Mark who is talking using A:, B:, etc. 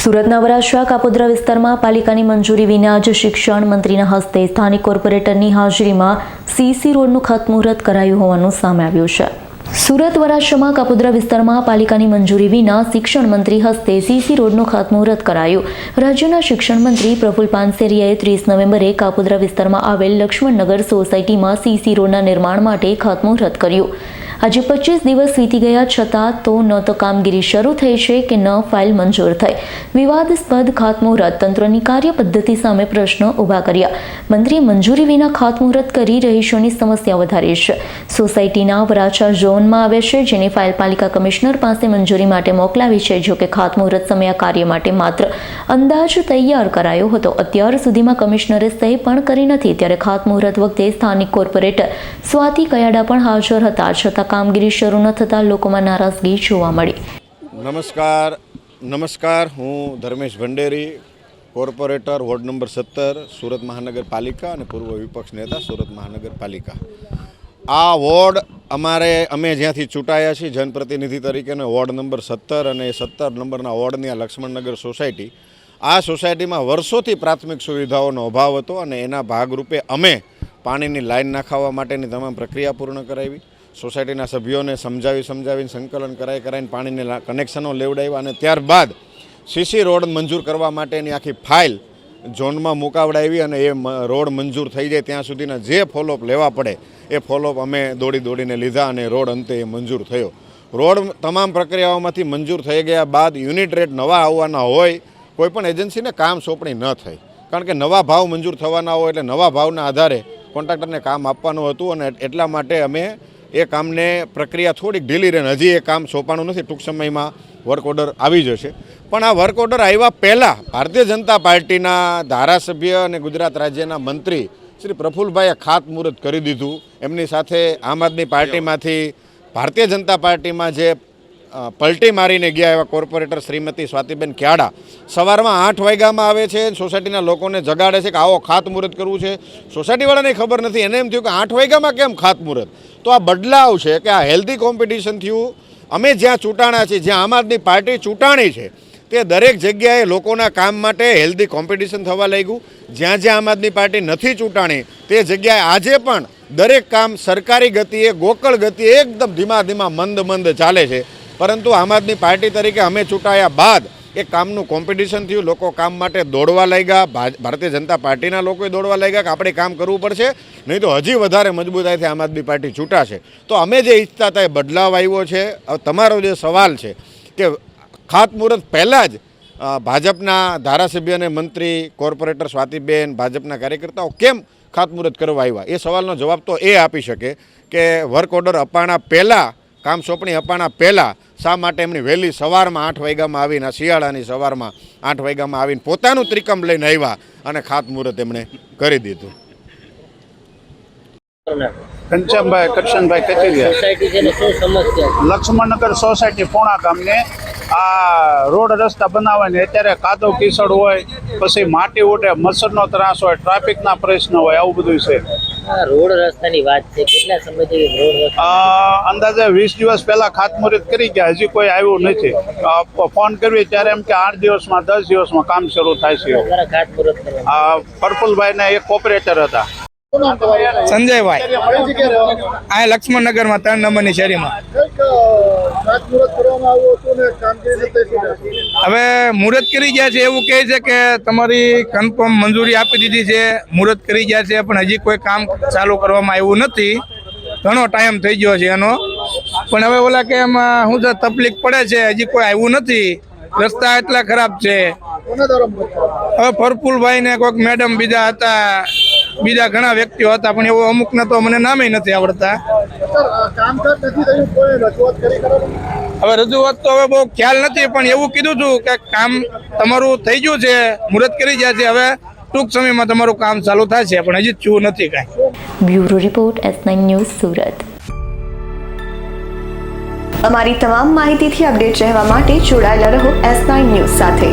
A: સુરતના વરાછા કાપોદ્રા વિસ્તારમાં પાલિકાની મંજૂરી વિના જ શિક્ષણ મંત્રીના હસ્તે સ્થાનિક કોર્પોરેટરની હાજરીમાં સીસી રોડનું ખાતમુહૂર્ત કરાયું હોવાનું સામે આવ્યું છે। સુરત વરાછામાં કાપોદ્રા વિસ્તારમાં પાલિકાની મંજૂરી વિના શિક્ષણ મંત્રી હસ્તે સીસી રોડનું ખાતમુહૂર્ત કરાયું। રાજ્યના શિક્ષણ મંત્રી પ્રફુલ પાનસેરિયાએ 30 નવેમ્બરે કાપોદ્રા વિસ્તારમાં આવેલ લક્ષ્મણનગર સોસાયટીમાં સીસી રોડના નિર્માણ માટે ખાતમુહૂર્ત કર્યું। આજે 25 દિવસ વીતી ગયા છતાં તો ન તો કામગીરી શરૂ થઈ છે કે ન ફાઇલ મંજૂર થઈ। વિવાદાસ્પદ ખાતમુહૂર્ત તંત્રની કાર્યપદ્ધતિ સામે પ્રશ્નો ઊભા કર્યા। મંત્રીએ મંજૂરી વિના ખાતમુહૂર્ત કરી રહીશોની સમસ્યા વધારી છે। સોસાયટીના વરાછા ઝોનમાં આવે છે, જેની ફાઇલ પાલિકા કમિશનર પાસે મંજૂરી માટે મોકલાવી છે। જો કે ખાતમુહૂર્ત સમય કાર્ય માટે માત્ર અંદાજ તૈયાર કરાયો હતો। અત્યાર સુધીમાં કમિશનરે સહી પણ કરી નથી। ત્યારે ખાતમુહૂર્ત વખતે સ્થાનિક કોર્પોરેટર સ્વાતિ કયાડા પણ હાજર હતા, છતાં કામગીરી શરૂ ન થતાં લોકોમાં નારાજગી જોવા મળી।
B: નમસ્કાર, હું Dharmesh Bhanderi, corporator ward number 17 Surat મહાનગરપાલિકા અને પૂર્વ વિપક્ષ નેતા સુરત મહાનગરપાલિકા। આ વોર્ડ અમે જ્યાંથી ચૂંટાયા છીએ જનપ્રતિનિધિ તરીકેનો વોર્ડ નંબર 17 અને 17 નંબરના વોર્ડની આ લક્ષ્મણનગર સોસાયટી, આ સોસાયટીમાં વર્ષોથી પ્રાથમિક સુવિધાઓનો અભાવ હતો અને એના ભાગરૂપે અમે પાણીની લાઈન નાખાવવા માટેની તમામ પ્રક્રિયા પૂર્ણ કરાવી। સોસાયટીના સભ્યોને સમજાવીને સંકલન કરાવીને પાણીને કનેક્શનો લેવડાવ્યા અને ત્યારબાદ સીસી રોડ મંજૂર કરવા માટેની આખી ફાઇલ ઝોનમાં મુકાવડાવી અને એ રોડ મંજૂર થઈ જાય ત્યાં સુધીના જે ફોલોઅપ લેવા પડે એ ફોલોઅપ અમે દોડીને લીધા અને રોડ અંતે એ મંજૂર થયો। રોડ તમામ પ્રક્રિયાઓમાંથી મંજૂર થઈ ગયા બાદ યુનિટ રેટ નવા આવવાના હોય, કોઈપણ એજન્સીને કામ સોંપણી ન થઈ, કારણ કે નવા ભાવ મંજૂર થવાના હોય એટલે નવા ભાવના આધારે કોન્ટ્રાક્ટરને કામ આપવાનું હતું અને એટલા માટે અમે એ કામને પ્રક્રિયા થોડીક ઢીલી રહે। હજી એ કામ સોંપાણું નથી, ટૂંક સમયમાં વર્ક ઓર્ડર આવી જશે। પણ આ વર્ક ઓર્ડર આવ્યા પહેલાં ભારતીય જનતા પાર્ટીના ધારાસભ્ય અને ગુજરાત રાજ્યના મંત્રી શ્રી પ્રફુલભાઈએ ખાતમુહૂર્ત કરી દીધું। એમની સાથે આમ આદમી પાર્ટીમાંથી ભારતીય જનતા પાર્ટીમાં જે પલટી મારીને ગયા એવા કોર્પોરેટર શ્રીમતી સ્વાતિબેન કયાડા સવારમાં 8 વાગ્યામાં આવે છે, સોસાયટીના લોકોને જગાડે છે કે આવો ખાતમુહૂર્ત કરવું છે। સોસાયટીવાળાને ખબર નથી, એને એમ થયું કે 8 વાગ્યામાં કેમ ખાતમુહૂર્ત। તો આ બદલાવ છે કે આ હેલ્ધી કોમ્પિટિશન થયું। અમે જ્યાં ચૂંટાણા છીએ, જ્યાં આમ આદમી પાર્ટી ચૂંટાણી છે, તે દરેક જગ્યાએ લોકોના કામ માટે હેલ્ધી કોમ્પિટિશન થવા લાગ્યું। જ્યાં આમ આદમી પાર્ટી નથી ચૂંટાણી તે જગ્યાએ આજે પણ દરેક કામ સરકારી ગતિએ, ગોકળ ગતિએ એકદમ ધીમા મંદ ચાલે છે। પરંતુ આમ આદમી પાર્ટી તરીકે અમે ચૂંટાયા બાદ એ કામનું કોમ્પિટિશન થયું, લોકો કામ માટે દોડવા લાગ્યા। ભારતીય જનતા પાર્ટીના લોકોએ દોડવા લાગ્યા કે આપણે કામ કરવું પડશે, નહીં તો હજી વધારે મજબૂતાઈથી આમ આદમી પાર્ટી ચૂંટાશે। તો અમે જે ઈચ્છતા હતા એ બદલાવ આવ્યો છે। તમારો જે સવાલ છે કે ખાતમુહૂર્ત પહેલાં જ ભાજપના ધારાસભ્ય અને મંત્રી કોર્પોરેટર સ્વાતિબેન, ભાજપના કાર્યકર્તાઓ કેમ ખાતમુહૂર્ત કરવા આવ્યા, એ સવાલનો જવાબ તો એ આપી શકે કે વર્ક ઓર્ડર અપાણા પહેલાં, કામ સોંપણી અપાણા પહેલાં શા માટે એમની વહેલી સવારમાં 8 વાગ્યામાં આવીને, શિયાળાની સવારમાં 8 વાગ્યામાં આવીને પોતાનું ત્રિકમ લઈને આવ્યા અને ખાતમુહૂર્ત એમણે કરી દીધું।
C: ઘનશ્યામભાઈ કરશનભાઈ કચેરિયા, લક્ષ્મણનગર સોસાયટી પોણા ગામને આ રોડ રસ્તા બનાવવાની અત્યારે કાદવ કીચડ હોય, પછી માટી ઉડે, મચ્છરનો ત્રાસ હોય, ટ્રાફિકના પ્રશ્ન હોય, આવું બધું છે।
D: રોડ રસ્તાની વાત છે, કેટલા સમયથી રોડ
C: અંદાજે 20 દિવસ પહેલા ખાતમુહૂર્ત કરી ગયા, હજી કોઈ આવ્યું નથી। ફોન કરવી ત્યારે એમ કે 8 દિવસમાં 10 દિવસમાં કામ શરૂ થાય છે। પ્રફુલભાઈ એક કોર્પોરેટર હતા,
E: સંજયભાઈ, આ લક્ષ્મણનગરમાં 3 નંબરની શેરીમાં। હવે મુહૂર્ત કરી ગયા છે, એવું કહે છે કે તમારી કન્ફર્મ મંજૂરી આપી દીધી છે, મુહૂર્ત કરી ગયા છે, પણ હજી કોઈ કામ ચાલુ કરવામાં આવ્યું નથી। ઘણો ટાઈમ થઈ ગયો છે એનો, પણ હવે ઓલા કે એમાં શું છે, તકલીફ પડે છે, હજી કોઈ આવ્યું નથી। રસ્તા એટલા ખરાબ છે। હવે પ્રફુલભાઈ ને કોઈક મેડમ બીજા હતા, બીજા ઘણા વ્યક્તિઓ હતા, પણ એવું અમુકને તો મને નામે નથી આવડતા। હવે રજૂઆત તો હવે બહુ ખ્યાલ નથી, પણ એવું કીધું હતું કે કામ તમારું થઈ ગયું છે, મુહૂર્ત કરી ગયા છે, હવે ટૂંક સમયમાં તમારું કામ ચાલુ થશે, પણ હજી થયું નથી કાંઈ।
A: Bureau report S9 news Surat. અમારી તમામ માહિતીથી અપડેટ રહેવા માટે જોડાયેલા રહો S9 ન્યૂઝ સાથે।